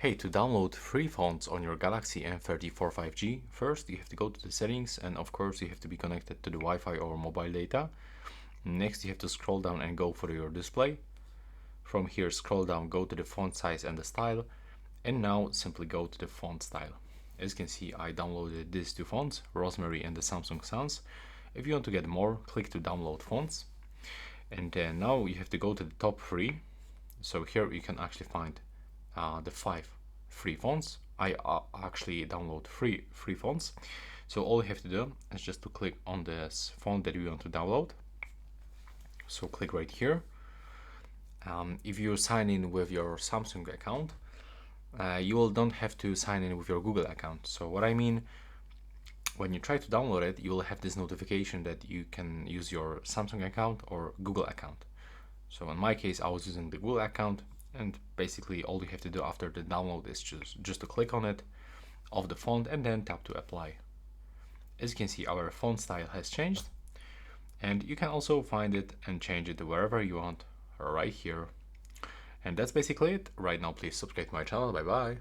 Hey, to download free fonts on your Galaxy M34 5G, first you have to go to the settings, and of course you have to be connected to the Wi-Fi or mobile data. Next you have to scroll down and go for your display. From here scroll down, go to the font size and the style, and now simply go to the font style. As you can see, I downloaded these two fonts, Rosemary and the Samsung Sans. If you want to get more, click to download fonts. And then now you have to go to the top three. So here you can actually find the 5 free fonts. I actually download free fonts. So all you have to do is just to click on this font that you want to download. So click right here. If you sign in with your Samsung account, you will don't have to sign in with your Google account. So what I mean, when you try to download it, you will have this notification that you can use your Samsung account or Google account. So in my case, I was using the Google account, and basically all you have to do after the download is just to click on it, of the font, and then tap to apply. As you can see, our font style has changed, and you can also find it and change it wherever you want, right here. And that's basically it. Right now, please subscribe to my channel. Bye bye.